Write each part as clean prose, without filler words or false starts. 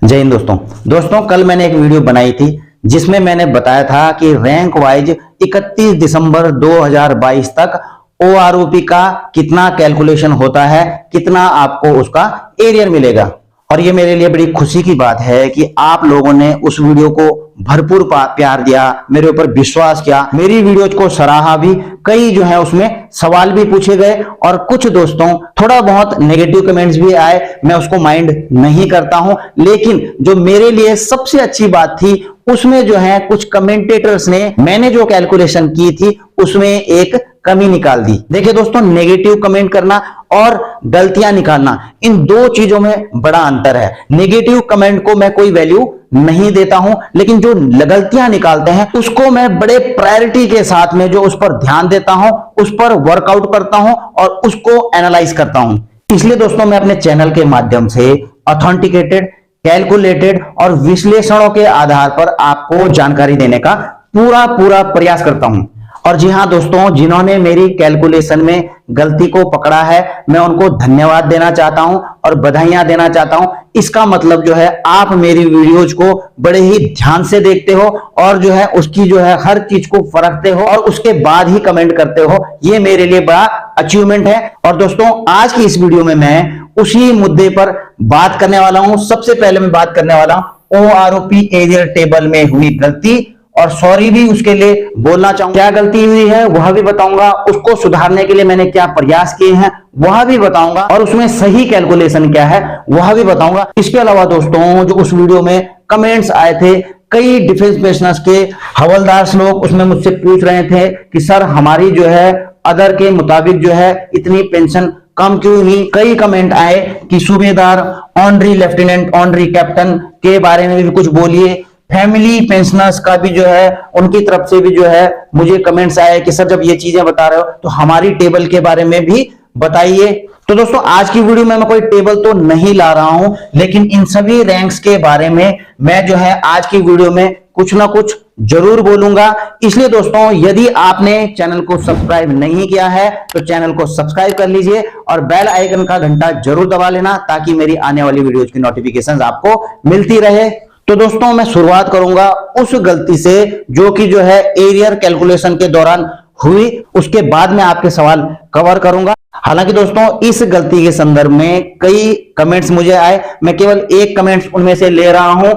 जय हिंद दोस्तों कल मैंने एक वीडियो बनाई थी जिसमें मैंने बताया था कि रैंक वाइज 31 दिसंबर 2022 तक ओआरओपी का कितना कैलकुलेशन होता है, कितना आपको उसका एरियर मिलेगा। और ये मेरे लिए बड़ी खुशी की बात है कि आप लोगों ने उस वीडियो को भरपूर प्यार दिया, मेरे ऊपर विश्वास किया, मेरी वीडियोज को सराहा भी। कई जो है उसमें सवाल भी पूछे गए और कुछ दोस्तों थोड़ा बहुत नेगेटिव कमेंट्स भी आए, मैं उसको माइंड नहीं करता हूं। लेकिन जो मेरे लिए सबसे अच्छी बात थी उसमें जो है कुछ कमेंटेटर्स ने मैंने जो कैलकुलेशन की थी उसमें एक कमी निकाल दी। देखिए दोस्तों, नेगेटिव कमेंट करना और गलतियां निकालना, इन दो चीजों में बड़ा अंतर है। नेगेटिव कमेंट को मैं कोई वैल्यू नहीं देता हूं, लेकिन जो गलतियां निकालते हैं उसको मैं बड़े प्रायोरिटी के साथ में जो उस पर ध्यान देता हूं, उस पर वर्कआउट करता हूं और उसको एनालाइज करता हूं। इसलिए दोस्तों मैं अपने चैनल के माध्यम से ऑथेंटिकेटेड, कैलकुलेटेड और विश्लेषणों के आधार पर आपको जानकारी देने का पूरा प्रयास करता हूं। और जी हां दोस्तों, जिन्होंने मेरी कैलकुलेशन में गलती को पकड़ा है मैं उनको धन्यवाद देना चाहता हूं और बधाइयां देना चाहता हूं। इसका मतलब जो है आप मेरी वीडियोज को बड़े ही ध्यान से देखते हो और जो है उसकी जो है हर चीज को परखते हो और उसके बाद ही कमेंट करते हो। ये मेरे लिए बड़ा अचीवमेंट है। और दोस्तों आज की इस वीडियो में मैं उसी मुद्दे पर बात करने वाला हूं। सबसे पहले मैं बात करने वाला हूं ओआरओपी एरियर टेबल में हुई गलती, और सॉरी भी उसके लिए बोलना चाहूंगा। क्या गलती हुई है वह भी बताऊंगा, उसको सुधारने के लिए मैंने क्या प्रयास किए हैं वह भी बताऊंगा, और उसमें सही कैलकुलेशन क्या है वह भी बताऊंगा। इसके अलावा दोस्तों जो उस वीडियो में कमेंट्स आए थे, कई डिफेंस पेंशनर्स के हवलदार लोग उसमें मुझसे पूछ रहे थे कि सर हमारी जो है अदर के मुताबिक जो है इतनी पेंशन कम क्यों हुई। कई कमेंट आए कि सूबेदार, ऑनरी लेफ्टिनेंट, ऑनरी कैप्टन के बारे में भी कुछ बोलिए। फैमिली पेंशनर्स का भी जो है उनकी तरफ से भी जो है मुझे कमेंट्स आए कि सर जब ये चीजें बता रहे हो तो हमारी टेबल के बारे में भी बताइए। तो दोस्तों आज की वीडियो में मैं कोई टेबल तो नहीं ला रहा हूं, लेकिन इन सभी रैंक्स के बारे में मैं जो है आज की वीडियो में कुछ ना कुछ जरूर बोलूंगा। इसलिए दोस्तों यदि आपने चैनल को सब्सक्राइब नहीं किया है तो चैनल को सब्सक्राइब कर लीजिए और बेल आइकन का घंटा जरूर दबा लेना ताकि मेरी आने वाली वीडियोज की नोटिफिकेशंस आपको मिलती रहे। तो दोस्तों मैं शुरुआत करूंगा उस गलती से जो कि जो है एरियर कैलकुलेशन के दौरान हुई, उसके बाद में आपके सवाल कवर करूंगा। हालांकि दोस्तों इस गलती के संदर्भ में कई कमेंट्स मुझे आए, मैं केवल एक कमेंट्स उनमें से ले रहा हूं।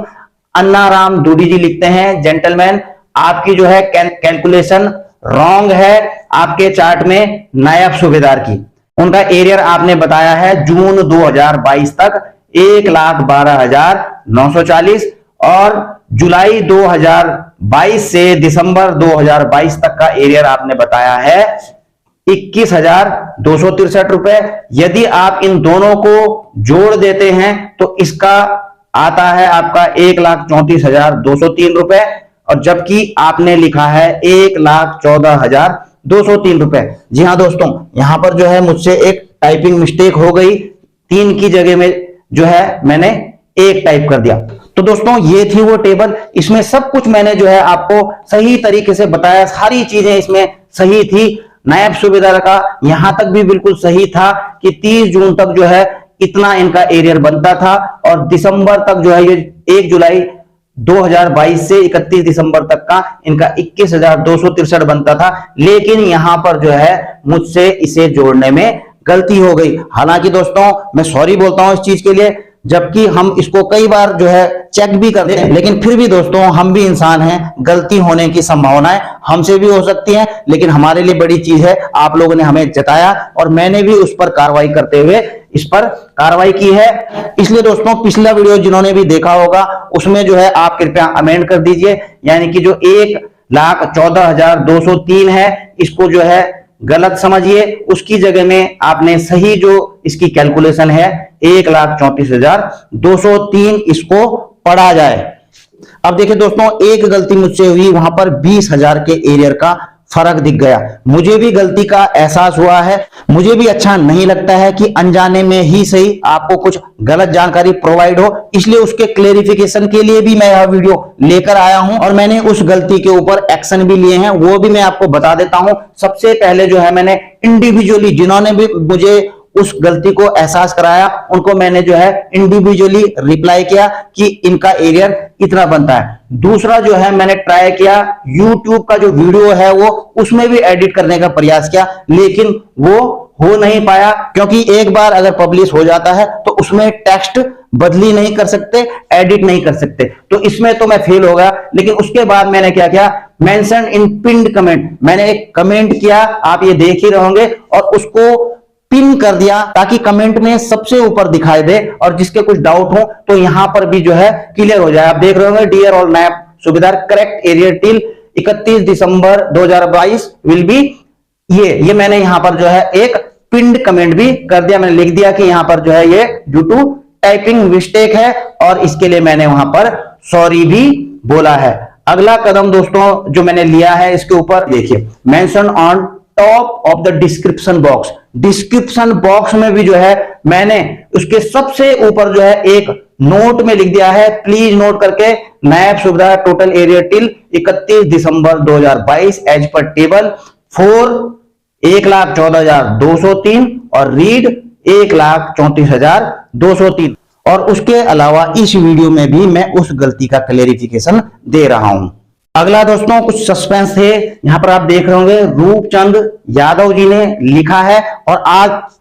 अन्ना राम दूडी जी लिखते हैं, जेंटलमैन आपकी जो है कैलकुलेशन रॉन्ग है। आपके चार्ट में नायब सूबेदार की उनका एरियर आपने बताया है जून 2022 तक 1,12,940 और जुलाई 2022 से दिसंबर 2022 तक का एरियर आपने बताया है 21,263 रुपए। यदि आप इन दोनों को जोड़ देते हैं तो इसका आता है आपका 1,34,203 रुपए, और जबकि आपने लिखा है 1,14,203 रुपए। जी हां दोस्तों, यहां पर जो है मुझसे एक टाइपिंग मिस्टेक हो गई, 3 की जगह में जो है मैंने 1 टाइप कर दिया। तो दोस्तों ये थी वो टेबल, इसमें सब कुछ मैंने जो है आपको सही तरीके से बताया, सारी चीजें इसमें सही थी। नायब सूबेदार का यहां तक भी बिल्कुल सही था कि 30 जून तक जो है इतना इनका एरियर बनता था और दिसंबर तक जो है ये 1 जुलाई 2022 से 31 दिसंबर तक का इनका 21,263 बनता था। लेकिन यहां पर जो है मुझसे इसे जोड़ने में गलती हो गई। हालांकि दोस्तों मैं सॉरी बोलता हूं इस चीज के लिए, जबकि हम इसको कई बार जो है चेक भी करते हैं, लेकिन फिर भी दोस्तों हम भी इंसान हैं, गलती होने की संभावनाएं हमसे भी हो सकती हैं। लेकिन हमारे लिए बड़ी चीज है आप लोगों ने हमें जताया और मैंने भी उस पर कार्रवाई करते हुए इस पर कार्रवाई की है। इसलिए दोस्तों पिछला वीडियो जिन्होंने भी देखा होगा उसमें जो है आप कृपया अमेंड कर दीजिए, यानी कि जो 1,14,203 है इसको जो है गलत समझिए, उसकी जगह में आपने सही जो इसकी कैलकुलेशन है 1,34,203 इसको पढ़ा जाए। अब देखिए दोस्तों एक गलती मुझसे हुई, वहां पर 20,000 के एरियर का फर्क दिख गया। मुझे भी गलती का एहसास हुआ है, मुझे भी अच्छा नहीं लगता है कि अनजाने में ही सही आपको कुछ गलत जानकारी प्रोवाइड हो, इसलिए उसके क्लेरिफिकेशन के लिए भी मैं यह वीडियो लेकर आया हूं और मैंने उस गलती के ऊपर एक्शन भी लिए हैं, वो भी मैं आपको बता देता हूं। सबसे पहले जो है मैंने इंडिविजुअली जिन्होंने भी मुझे उस गलती को एहसास कराया, उनको मैंने जो है इंडिविजुअली रिप्लाई किया कि इनका एरियर इतना बनता है। दूसरा जो है मैंने ट्राई किया यूट्यूब का जो वीडियो है वो उसमें भी एडिट करने का प्रयास किया, लेकिन वो हो नहीं पाया, क्योंकि एक बार अगर पब्लिश हो जाता है तो उसमें टेक्स्ट बदली नहीं कर सकते, एडिट नहीं कर सकते, तो इसमें तो मैं फेल हो गया। लेकिन उसके बाद मैंने क्या किया, मेंशन इन पिन्ड कमेंट, मैंने एक कमेंट किया, आप ये देख ही रहोगे, और उसको पिन कर दिया ताकि कमेंट में सबसे ऊपर दिखाई दे, और जिसके कुछ डाउट हो तो यहां पर भी जो है क्लियर हो जाए। आप देख रहे होंगे, डियर ऑल नायब सूबेदार correct arrear till 31 December 2022 will be, ये मैंने यहां पर जो है एक पिंड कमेंट भी कर दिया। मैंने लिख दिया कि यहां पर जो है ये ड्यू टू टाइपिंग मिस्टेक है, और इसके लिए मैंने वहां पर सॉरी भी बोला है। अगला कदम दोस्तों जो मैंने लिया है इसके ऊपर देखिए, mention on top of the description box. Description box में भी जो है मैंने उसके सबसे ऊपर जो है एक नोट में लिख दिया है, प्लीज नोट करके, नायब सूबेदार टोटल एरिया टिल 31 दिसंबर 2022 एज पर टेबल 4 1,14,203 और रीड 1,34,203। और उसके अलावा इस वीडियो में भी मैं उस गलती का क्लेरिफिकेशन दे रहा हूं। अगला दोस्तों कुछ सस्पेंस थे, यहां पर आप देख रहे होंगे रूपचंद यादव जी ने लिखा है,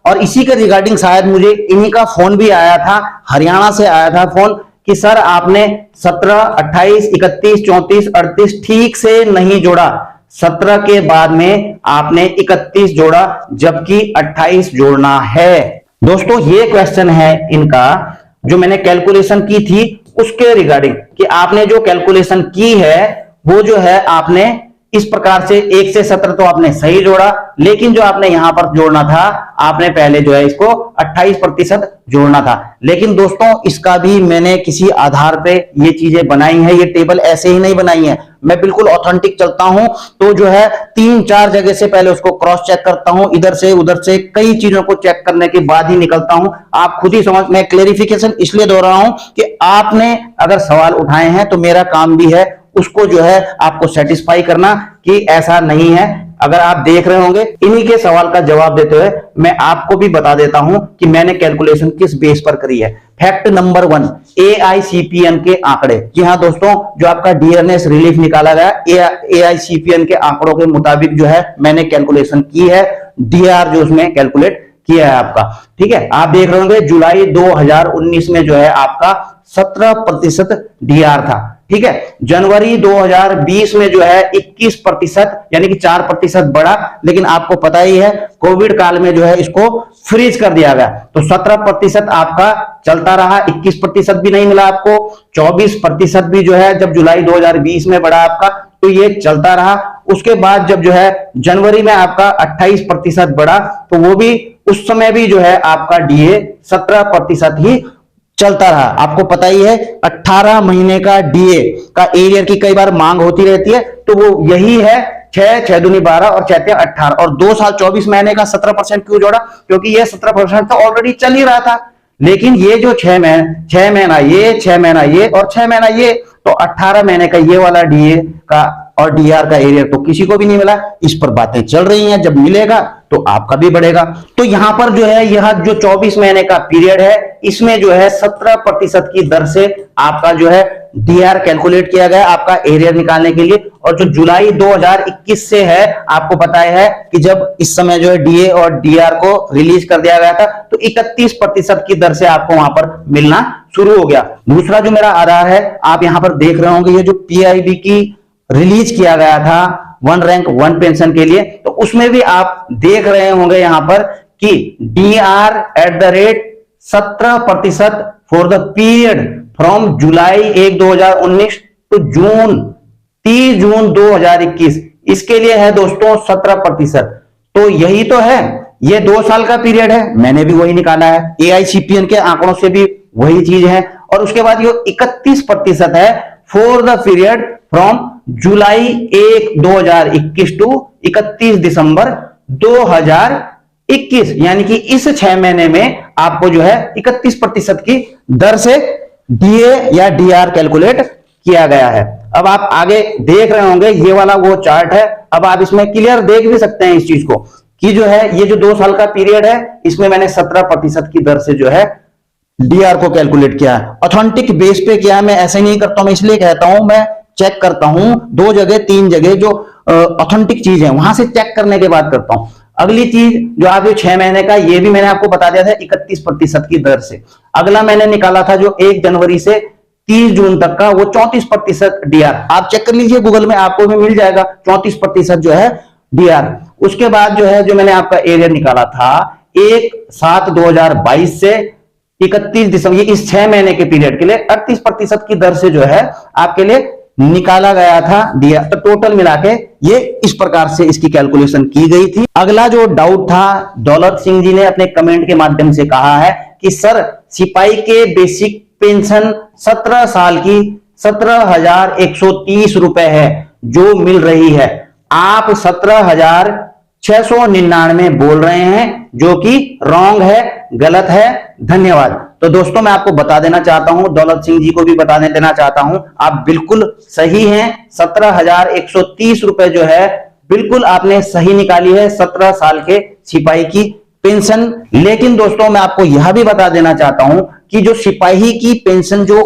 और इसी के रिगार्डिंग शायद मुझे इन्हीं का फोन भी आया था, हरियाणा से आया था फोन कि सर आपने 17, 28, 31, 34, 38 ठीक से नहीं जोड़ा, 17 के बाद में आपने 31 जोड़ा जबकि 28 जोड़ना है। दोस्तों ये क्वेश्चन है इनका जो मैंने कैलकुलेशन की थी उसके रिगार्डिंग, कि आपने जो कैलकुलेशन की है वो जो है आपने इस प्रकार से 1 से 17 तो आपने सही जोड़ा, लेकिन जो आपने यहां पर जोड़ना था आपने पहले जो है इसको 28% जोड़ना था। लेकिन दोस्तों इसका भी मैंने किसी आधार पे ये चीजें बनाई है, ये टेबल ऐसे ही नहीं बनाई है, मैं बिल्कुल ऑथेंटिक चलता हूं, तो जो है 3-4 जगह से पहले उसको क्रॉस चेक करता हूं, इधर से उधर से कई चीजों को चेक करने के बाद ही निकलता हूं। आप खुद ही समझ, मैं क्लेरिफिकेशन इसलिए दो रहा हूं कि आपने अगर सवाल उठाए हैं तो मेरा काम भी है उसको जो है आपको सेटिस्फाई करना कि ऐसा नहीं है। अगर आप देख रहे होंगे, इन्हीं के सवाल का जवाब देते हुए मैं आपको भी बता देता हूं कि मैंने कैलकुलेशन किस बेस पर करी है। फैक्ट नंबर 1, AICPN के आंकड़े। जी हाँ दोस्तों, जो आपका डियरनेस रिलीफ निकाला गया AICPN के आंकड़ों के मुताबिक जो है मैंने कैलकुलेशन की है, डीआर जो उसमें कैलकुलेट किया है आपका, ठीक है। आप देख रहे होंगे जुलाई 2019 में जो है आपका 17% डीआर था, ठीक है। जनवरी 2020 में जो है 21%, यानी कि 4% बढ़ा, लेकिन आपको पता ही है कोविड काल में जो है इसको फ्रीज कर दिया गया, तो 17% आपका चलता रहा, 21% भी नहीं मिला आपको, 24% भी जो है जब जुलाई 2020 में बढ़ा आपका तो ये चलता रहा। उसके बाद जब जो है जनवरी में आपका 28% बढ़ा, तो वो भी उस समय भी जो है आपका डीए 17% ही चलता रहा। आपको पता ही है 18 महीने का डीए का एरियर की कई बार मांग होती रहती है, तो वो यही है 6, 6 दूनी 12 और 6 18, और 2 साल 24 महीने का 17% क्यों जोड़ा, क्योंकि ये 17% तो ऑलरेडी चल ही रहा था। लेकिन ये जो 6 महीना ये, 6 महीना ये और 6 महीना ये, तो 18 महीने का ये वाला डीए का और डीआर का एरिया तो किसी को भी नहीं मिला। इस पर बातें चल रही हैं, जब मिलेगा तो आपका भी बढ़ेगा। तो यहां पर जो है यह जो 24 महीने का पीरियड है इसमें जो है 17% की दर से आपका जो है डीआर कैलकुलेट किया गया आपका एरिया निकालने के लिए। और जो जुलाई 2021 से है, आपको पता है कि जब इस समय जो है डीए और डीआर को रिलीज कर दिया गया था, तो 31% की दर से आपको वहां पर मिलना शुरू हो गया। दूसरा जो मेरा आधार है, आप यहां पर देख रहे होंगे, ये जो पीआईबी की रिलीज किया गया था 1 रैंक 1 पेंशन के लिए, तो उसमें भी आप देख रहे होंगे यहां पर कि DR at the rate 17% for the period from July 1 2019 to June 30 June 2021, इसके लिए है दोस्तों 17%। तो यही तो है, ये 2 साल का पीरियड है, मैंने भी वही निकाला है, एआईसीपीएन के आंकड़ों से भी वही चीज है। और उसके बाद ये 31% है for the period from July 1 2021 to 31 December 2021, यानी कि इस 6 महीने में आपको जो है 31% की दर से डीए या डीआर कैलकुलेट किया गया है। अब आप आगे देख रहे होंगे, ये वाला वो चार्ट है। अब आप इसमें क्लियर देख भी सकते हैं इस चीज को कि जो है ये जो 2 साल का पीरियड है, इसमें मैंने 17% की दर से जो है डीआर को कैलकुलेट किया है। ऑथेंटिक बेस पे किया है, मैं ऐसे नहीं करता हूं, मैं इसलिए कहता हूं, मैं चेक करता हूं 2 जगह 3 जगह जो ऑथेंटिक चीज है वहां से चेक करने के बाद करता हूं। अगली चीज जो आप 6 महीने का, ये भी मैंने आपको बता दिया था 31% की दर से। अगला मैंने निकाला था जो 1 जनवरी से 30 जून तक का, वो 34% डीआर। आप चेक कर लीजिए गूगल में, आपको भी मिल जाएगा 34% जो है डीआर। उसके बाद जो है जो मैंने आपका एरियर निकाला था 1/7/2022 से 31 दिसंबर, ये इस 6 महीने के पीरियड के लिए 38% की दर से जो है आपके लिए निकाला गया था दिया। तो टोटल मिला के ये इस प्रकार से इसकी कैलकुलेशन की गई थी। अगला जो डाउट था, दौलत सिंह जी ने अपने कमेंट के माध्यम से कहा है कि सर सिपाही के बेसिक पेंशन 17 साल की 17,130 रुपए है जो मिल रही है, आप 17,699 बोल रहे हैं, जो कि रॉन्ग है, गलत है। धन्यवाद। तो दोस्तों मैं आपको बता देना चाहता हूं, दौलत सिंह जी को भी बता देना चाहता हूं, आप बिल्कुल सही हैं। 17,130 रुपए जो है बिल्कुल आपने सही निकाली है 17 साल के सिपाही की पेंशन। लेकिन दोस्तों मैं आपको यह भी बता देना चाहता हूं कि जो सिपाही की पेंशन जो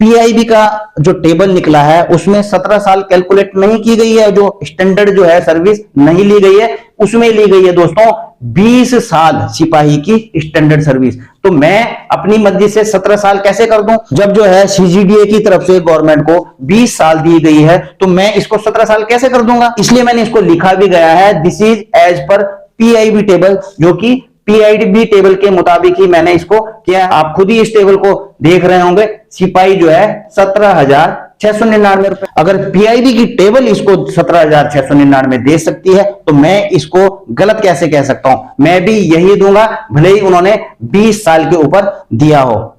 पीआईबी का जो टेबल निकला है उसमें 17 साल कैलकुलेट नहीं की गई है, जो स्टैंडर्ड जो है सर्विस नहीं ली गई है, उसमें ली गई है दोस्तों 20 साल सिपाही की स्टैंडर्ड सर्विस। तो मैं अपनी मर्जी से 17 साल कैसे कर दूं, जब जो है सीजीडीए की तरफ से गवर्नमेंट को 20 साल दी गई है, तो मैं इसको 17 साल कैसे कर दूंगा। इसलिए मैंने इसको लिखा भी गया है, this is as per PIB table, जो कि पीआईबी टेबल के मुताबिक ही मैंने इसको किया। आप खुद ही इस टेबल को देख रहे होंगे, सिपाही जो है 17,699 रुपए। अगर पीआईबी की टेबल इसको 17,699 दे सकती है, तो मैं इसको गलत कैसे कह सकता हूं। मैं भी यही दूंगा, भले ही उन्होंने 20 साल के ऊपर दिया हो।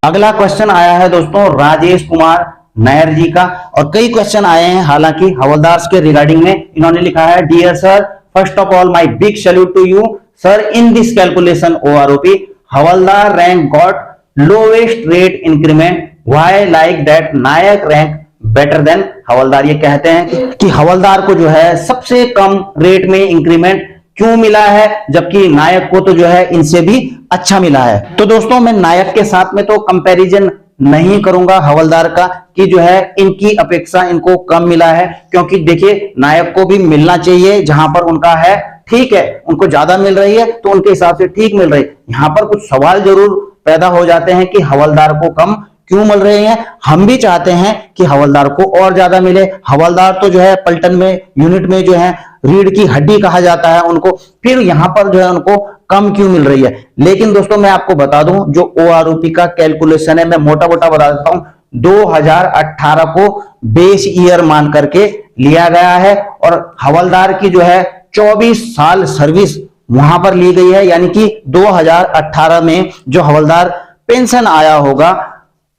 अगला क्वेश्चन आया है दोस्तों राजेश कुमार नायर जी का, और कई क्वेश्चन आए हैं हालांकि हवलदार के रिगार्डिंग में। इन्होंने लिखा है, dear sir, first of all my big salute to you sir. In this calculation OROP, Havaldar rank got lowest rate increment. Why like that naik rank better than havildar. ये कहते हैं कि हवलदार को जो है सबसे कम रेट में इंक्रीमेंट क्यों मिला है, जबकि नायक को तो जो है इनसे भी अच्छा मिला है। तो दोस्तों मैं नायक के साथ में तो कंपैरिजन नहीं करूंगा हवलदार का, कि जो है इनकी अपेक्षा इनको कम मिला है, क्योंकि देखिए नायक को भी मिलना चाहिए जहां पर उनका है, ठीक है, उनको ज्यादा मिल रही है तो उनके हिसाब से ठीक मिल रही है। यहां पर कुछ सवाल जरूर पैदा हो जाते हैं कि हवलदार को कम क्यों मिल रहे हैं। हम भी चाहते हैं कि हवलदार को और ज्यादा मिले। हवलदार तो जो है पलटन में यूनिट में जो है रीढ़ की हड्डी कहा जाता है उनको, फिर यहां पर जो है उनको कम क्यों मिल रही है। लेकिन दोस्तों मैं आपको बता दूं, जो ओआरओपी का कैलकुलेशन है, मैं मोटा मोटा बता देता हूं, 2018 को बेस ईयर मान करके लिया गया है, और हवलदार की जो है 24 साल सर्विस वहां पर ली गई है, यानी कि 2018 में जो हवलदार पेंशन आया होगा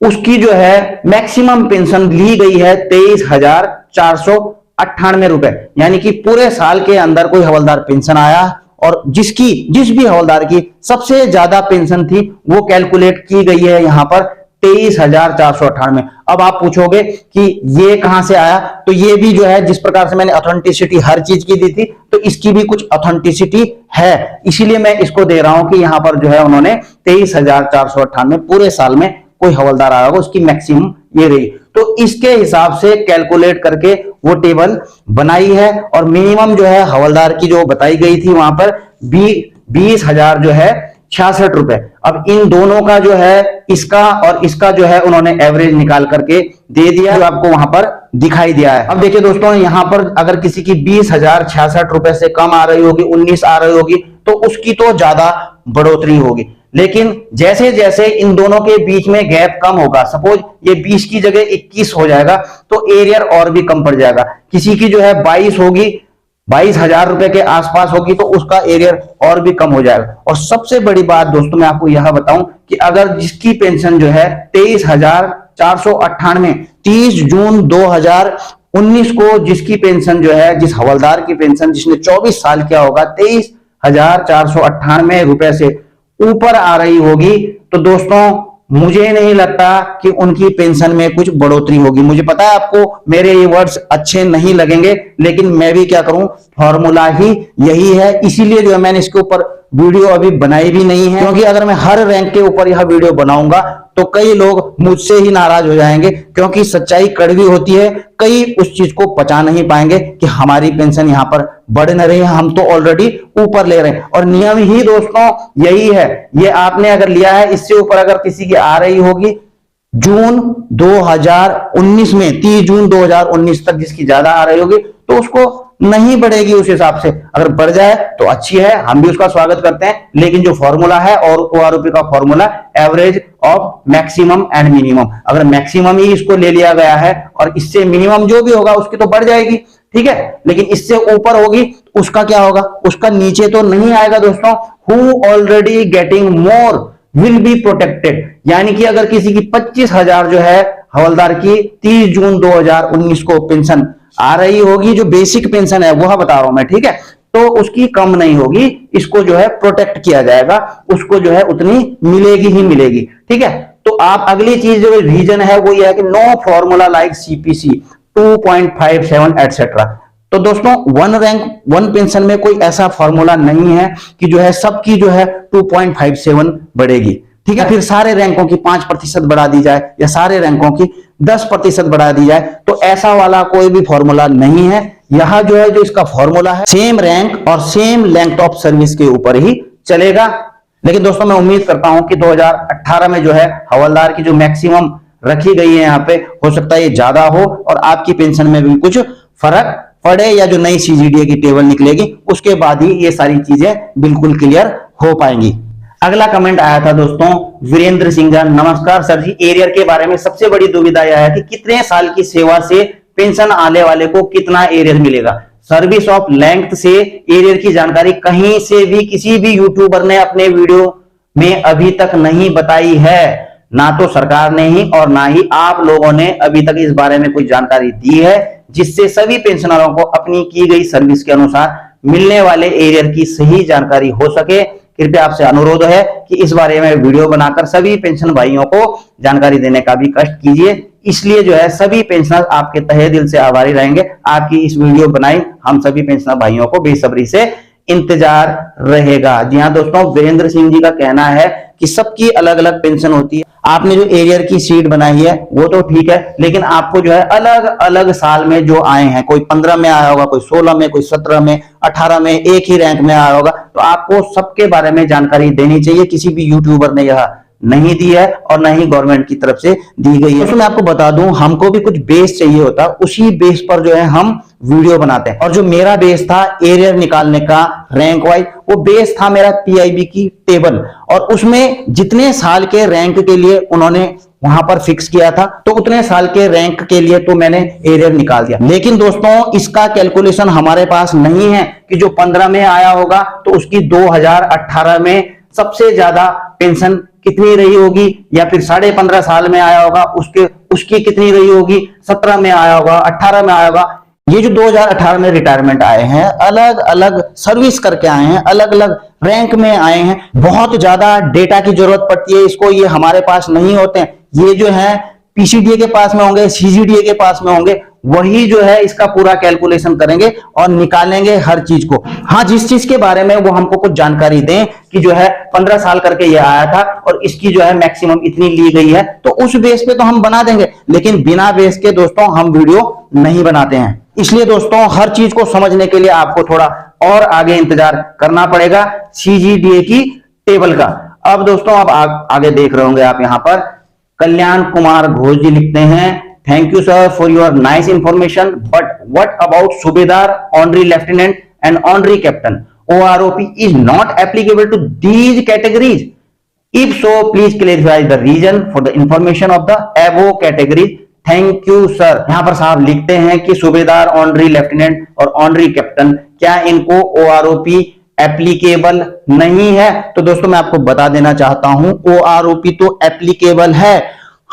उसकी जो है मैक्सिमम पेंशन ली गई है 23,498 रुपए, यानी कि पूरे साल के अंदर कोई हवलदार पेंशन आया और जिस भी हवलदार की सबसे ज्यादा पेंशन थी वो कैलकुलेट की गई है यहां पर 23,498। अब आप पूछोगे कि ये कहां से आया, तो ये भी जो है जिस प्रकार से मैंने ऑथेंटिसिटी हर चीज की दी थी, तो इसकी भी कुछ ऑथेंटिसिटी है, इसीलिए मैं इसको दे रहा हूं कि यहां पर जो है उन्होंने 23,498 पूरे साल में कोई हवलदार आया होगा उसकी मैक्सिमम ये रही। तो इसके हिसाब से कैलकुलेट करके वो टेबल बनाई है, और मिनिमम जो है हवलदार की जो बताई गई थी वहां पर 20,000 जो है 66 रुपए। अब इन दोनों का जो है इसका और इसका जो है उन्होंने एवरेज निकाल करके दे दिया, जो आपको वहां पर दिखाई दिया है। अब देखिए दोस्तों, यहां पर अगर किसी की 20,066 रुपए से कम आ रही होगी, 19 आ रही होगी, तो उसकी तो ज्यादा बढ़ोतरी होगी। लेकिन जैसे जैसे इन दोनों के बीच में गैप कम होगा, सपोज ये 20 की जगह 21 हो जाएगा, तो एरियर और भी कम पड़ जाएगा। किसी की जो है 22 होगी, 22,000 रुपए के आसपास होगी, तो उसका एरियर और भी कम हो जाएगा। और सबसे बड़ी बात दोस्तों मैं आपको यह बताऊं कि अगर जिसकी पेंशन जो है 23,498, 30 जून 2019 को जिसकी पेंशन जो है, जिस हवलदार की पेंशन जिसने 24 साल किया होगा, 23,498 रुपए से ऊपर आ रही होगी, तो दोस्तों मुझे नहीं लगता कि उनकी पेंशन में कुछ बढ़ोतरी होगी। मुझे पता है आपको मेरे ये वर्ड्स अच्छे नहीं लगेंगे, लेकिन मैं भी क्या करूं, फॉर्मूला ही यही है। इसीलिए जो है मैंने इसके ऊपर वीडियो अभी बनाई भी नहीं है, क्योंकि अगर मैं हर रैंक के ऊपर यह वीडियो बनाऊंगा तो कई लोग मुझसे ही नाराज हो जाएंगे, क्योंकि सच्चाई कड़वी होती है। कई उस चीज को पचा नहीं पाएंगे कि हमारी पेंशन यहां पर बढ़ न रही है, हम तो ऑलरेडी ऊपर ले रहे हैं। और नियम ही दोस्तों यही है। ये आपने अगर लिया है, इससे ऊपर अगर किसी की आ रही होगी जून 2019 में, 30 जून 2019 तक जिसकी ज्यादा आ रही होगी तो उसको नहीं बढ़ेगी उस हिसाब से। अगर बढ़ जाए तो अच्छी है, हम भी उसका स्वागत करते हैं। लेकिन जो फॉर्मूला है और ओआरओपी का formula average of maximum and minimum, अगर मैक्सिमम ही इसको ले लिया गया है और इससे मिनिमम जो भी होगा उसकी तो बढ़ जाएगी, ठीक है। लेकिन इससे ऊपर होगी उसका क्या होगा, उसका नीचे तो नहीं आएगा दोस्तों। Who already getting more will be protected, यानी कि अगर किसी की 25,000 जो है हवलदार की 30 जून 2019 को पेंशन आ रही होगी, जो बेसिक पेंशन है वह बता रहा हूं मैं, ठीक है, तो उसकी कम नहीं होगी, इसको जो है प्रोटेक्ट किया जाएगा, उसको जो है उतनी मिलेगी ही मिलेगी, ठीक है। तो आप अगली चीज जो रीजन है वो ये है कि no formula like CPC 2.57 etcetera. तो दोस्तों वन रैंक वन पेंशन में कोई ऐसा फॉर्मूला नहीं है कि जो है सबकी जो है 2.57 बढ़ेगी, ठीक है। फिर सारे रैंकों की 5% बढ़ा दी जाए या सारे रैंकों की 10% बढ़ा दी जाए, तो ऐसा वाला कोई भी फॉर्मूला नहीं है। यहां जो है जो इसका फॉर्मूला है सेम रैंक और सेम लेंथ ऑफ सर्विस के ऊपर ही चलेगा। लेकिन दोस्तों मैं उम्मीद करता हूं कि 2018 में जो है हवलदार की जो मैक्सिमम रखी गई है यहाँ पे, हो सकता है ये ज्यादा हो और आपकी पेंशन में भी कुछ फर्क पड़े, या जो नई सीजीडीए की टेबल निकलेगी उसके बाद ही ये सारी चीजें बिल्कुल क्लियर हो पाएंगी। अगला कमेंट आया था दोस्तों वीरेंद्र सिंह का, नमस्कार सर जी, एरियर के बारे में सबसे बड़ी दुविधा यह है कि कितने साल की सेवा से पेंशन आने वाले को कितना एरियर मिलेगा। सर्विस ऑफ लेंथ से एरियर की जानकारी कहीं से भी किसी भी यूट्यूबर ने अपने वीडियो में अभी तक नहीं बताई है, ना तो सरकार ने ही और ना ही आप लोगों ने अभी तक इस बारे में कोई जानकारी दी है, जिससे सभी पेंशनरों को अपनी की गई सर्विस के अनुसार मिलने वाले एरियर की सही जानकारी हो सके। कृपया आपसे अनुरोध है कि इस बारे में वीडियो बनाकर सभी पेंशन भाइयों को जानकारी देने का भी कष्ट कीजिए। इसलिए जो है सभी पेंशनर आपके तहे दिल से आभारी रहेंगे। आपकी इस वीडियो बनाई हम सभी पेंशनर भाइयों को बेसब्री से इंतजार रहेगा। जी हाँ दोस्तों, वीरेंद्र सिंह जी का कहना है कि सबकी अलग अलग पेंशन होती है। आपने जो एरियर की सीट बनाई है वो तो ठीक है, लेकिन आपको जो है अलग अलग साल में जो आए हैं, कोई 15 में आया होगा, कोई 16 में, कोई 17 में, 18 में, एक ही रैंक में आया होगा, तो आपको सबके बारे में जानकारी देनी चाहिए। किसी भी यूट्यूबर ने यह नहीं दी है और न ही गवर्नमेंट की तरफ से दी गई है। तो मैं आपको बता दूं, हमको भी कुछ बेस चाहिए होता, उसी बेस पर जो है हम वीडियो बनाते हैं। और जो मेरा बेस था एरियर निकालने का रैंक वाइज, वो बेस था मेरा पीआईबी की टेबल, और उसमें जितने साल के रैंक के लिए उन्होंने वहां पर फिक्स किया था, तो उतने साल के रैंक के लिए तो मैंने एरियर निकाल दिया। लेकिन दोस्तों इसका कैलकुलेशन हमारे पास नहीं है कि जो 15 में आया होगा तो उसकी 2018 में सबसे ज्यादा पेंशन कितनी रही होगी, या फिर 15.5 साल में आया होगा उसकी कितनी रही होगी, 17 में आया होगा, 18 में आया होगा। ये जो 2018 में रिटायरमेंट आए हैं, अलग अलग सर्विस करके आए हैं, अलग अलग रैंक में आए हैं, बहुत ज्यादा डेटा की जरूरत पड़ती है इसको, ये हमारे पास नहीं होते हैं। ये जो है पीसीडीए के पास में होंगे, सीजीडीए के पास में होंगे, वही जो है इसका पूरा कैलकुलेशन करेंगे और निकालेंगे हर चीज को। हाँ, जिस चीज के बारे में वो हमको कुछ जानकारी दें कि जो है 15 साल करके ये आया था और इसकी जो है मैक्सिमम इतनी ली गई है, तो उस बेस पे तो हम बना देंगे। लेकिन बिना बेस के दोस्तों हम वीडियो नहीं बनाते हैं। इसलिए दोस्तों हर चीज को समझने के लिए आपको थोड़ा और आगे इंतजार करना पड़ेगा सीजीडीए की टेबल का। अब दोस्तों आप आगे देख रहे होंगे, आप यहाँ पर कल्याण कुमार घोष जी लिखते हैं, thank you sir for your nice information, but what about subedar, honorary lieutenant and honorary captain? OROP is not applicable to these categories. If so, please clarify the reason for the information of the above categories. Thank you sir. यहां पर साहब लिखते हैं कि सूबेदार, honorary lieutenant और honorary captain, क्या इनको OROP एप्लीकेबल नहीं है? तो दोस्तों मैं आपको बता देना चाहता हूं, OROP तो एप्लीकेबल है,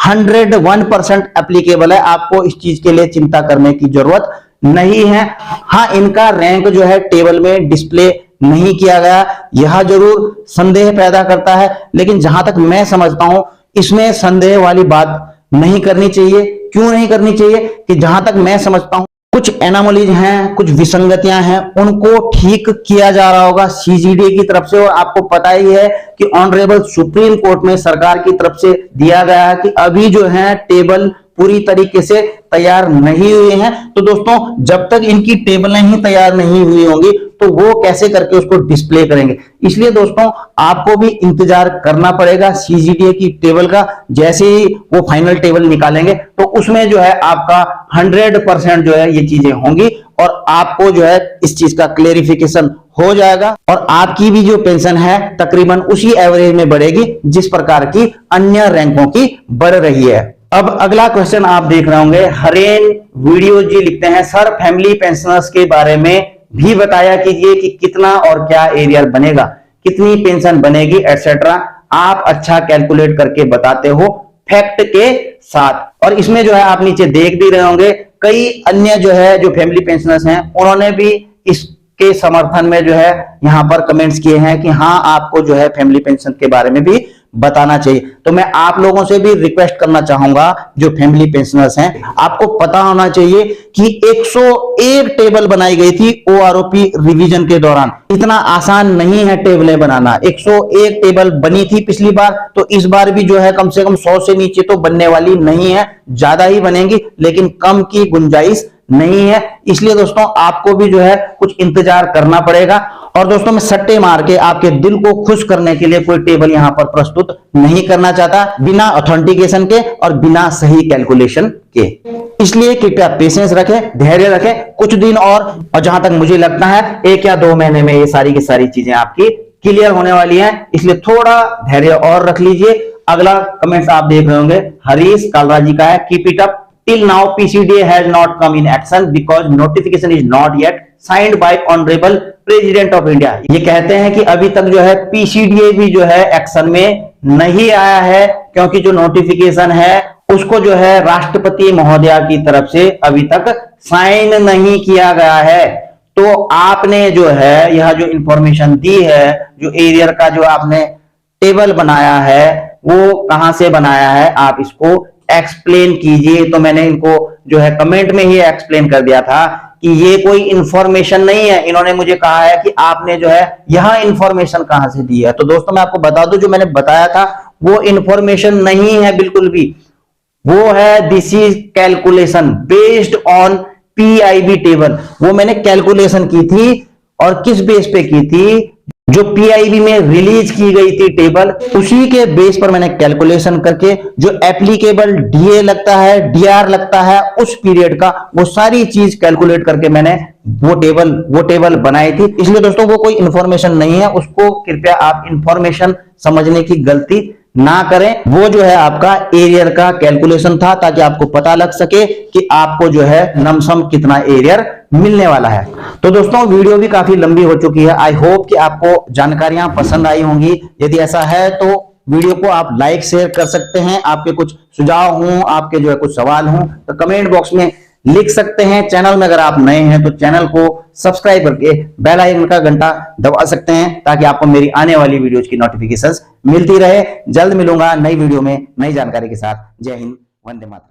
101% एप्लीकेबल है। आपको इस चीज के लिए चिंता करने की जरूरत नहीं है। हाँ, इनका रैंक जो है टेबल में डिस्प्ले नहीं किया गया, यह जरूर संदेह पैदा करता है, लेकिन जहां तक मैं समझता हूं इसमें संदेह वाली बात नहीं करनी चाहिए। क्यों नहीं करनी चाहिए कि जहां तक मैं समझता हूं कुछ एनामोलीज हैं, कुछ विसंगतियां हैं, उनको ठीक किया जा रहा होगा सीजीडीए की तरफ से। और आपको पता ही है कि ऑनरेबल सुप्रीम कोर्ट में सरकार की तरफ से दिया गया है कि अभी जो है टेबल पूरी तरीके से तैयार नहीं हुए हैं। तो दोस्तों जब तक इनकी टेबलें ही तैयार नहीं हुई होंगी तो वो कैसे करके उसको डिस्प्ले करेंगे। इसलिए दोस्तों आपको भी इंतजार करना पड़ेगा सीजीडीए की टेबल का। जैसे ही वो फाइनल टेबल निकालेंगे तो उसमें जो है आपका 100% जो है ये चीजें होंगी और आपको जो है इस चीज का क्लेरिफिकेशन हो जाएगा और आपकी भी जो पेंशन है तकरीबन उसी एवरेज में बढ़ेगी जिस प्रकार की अन्य रैंकों की बढ़ रही है। अब अगला क्वेश्चन आप देख रहे होंगे, हरेन वीडियो जी लिखते हैं, सर फैमिली पेंशनर्स के बारे में भी बताया कीजिए कि कितना और क्या एरियर बनेगा, कितनी पेंशन बनेगी एटसेट्रा। आप अच्छा कैलकुलेट करके बताते हो फैक्ट के साथ। और इसमें जो है आप नीचे देख भी रहे होंगे कई अन्य जो है जो फैमिली पेंशनर्स हैं उन्होंने भी इसके समर्थन में जो है यहां पर कमेंट्स किए हैं कि हाँ आपको जो है फैमिली पेंशन के बारे में भी बताना चाहिए। तो मैं आप लोगों से भी रिक्वेस्ट करना चाहूंगा जो फैमिली पेंशनर्स हैं, आपको पता होना चाहिए कि 101 टेबल बनाई गई थी ओआरओपी रिवीजन के दौरान। इतना आसान नहीं है टेबलें बनाना। 101 टेबल बनी थी पिछली बार, तो इस बार भी जो है कम से कम 100 से नीचे तो बनने वाली नहीं है, ज्यादा ही बनेंगी लेकिन कम की गुंजाइश नहीं है। इसलिए दोस्तों आपको भी जो है कुछ इंतजार करना पड़ेगा। और दोस्तों मैं सट्टे मार के आपके दिल को खुश करने के लिए कोई टेबल यहां पर प्रस्तुत नहीं करना चाहता बिना ऑथेंटिकेशन के और बिना सही कैलकुलेशन के। इसलिए कृपया पेशेंस रखें, धैर्य रखें कुछ दिन और जहां तक मुझे लगता है 1 या 2 महीने में ये सारी की सारी चीजें आपकी क्लियर होने वाली हैं। इसलिए थोड़ा धैर्य और रख लीजिए। अगला कमेंट्स आप देख रहे होंगे हरीश कालरा जी का है, keep it up, till now PCDA has not come in action because notification is not yet signed by honorable president of India। ये कहते हैं कि अभी तक जो है PCDA भी जो है एक्शन में नहीं आया है क्योंकि जो नोटिफिकेशन है उसको जो है राष्ट्रपति महोदया की तरफ से अभी तक साइन नहीं किया गया है। तो आपने जो है यह जो इंफॉर्मेशन दी है, जो एरियर का जो आपने टेबल बनाया है वो कहां से बनाया है, आप इसको एक्सप्लेन कीजिए। तो मैंने इनको जो है कमेंट में ही एक्सप्लेन कर दिया था कि ये कोई इंफॉर्मेशन नहीं है। इन्होंने मुझे कहा है कि आपने जो है यह इंफॉर्मेशन कहां से दी है। तो दोस्तों मैं आपको बता दूं जो मैंने बताया था वो इंफॉर्मेशन नहीं है बिल्कुल भी, वो है this is calculation based on PIB table. वो मैंने कैलकुलेशन की थी और किस बेस पे की थी, जो पीआईबी में रिलीज की गई थी टेबल उसी के बेस पर मैंने कैलकुलेशन करके जो एप्लीकेबल डीए लगता है, डीआर लगता है उस पीरियड का, वो सारी चीज कैलकुलेट करके मैंने वो टेबल बनाई थी। इसलिए दोस्तों वो कोई इंफॉर्मेशन नहीं है, उसको कृपया आप इंफॉर्मेशन समझने की गलती ना करें। वो जो है आपका एरियर का कैलकुलेशन था ताकि आपको पता लग सके कि आपको जो है लमसम कितना एरियर मिलने वाला है। तो दोस्तों वीडियो भी काफी लंबी हो चुकी है। आई होप कि आपको जानकारियां पसंद आई होंगी। यदि ऐसा है तो वीडियो को आप लाइक शेयर कर सकते हैं। आपके कुछ सुझाव हों, आपके जो है कुछ सवाल हों तो कमेंट बॉक्स में लिख सकते हैं। चैनल में अगर आप नए हैं तो चैनल को सब्सक्राइब करके बेल आइकन का घंटा दबा सकते हैं ताकि आपको मेरी आने वाली वीडियोज की नोटिफिकेशंस मिलती रहे। जल्द मिलूंगा नई वीडियो में नई जानकारी के साथ। जय हिंद, वंदे मातरम।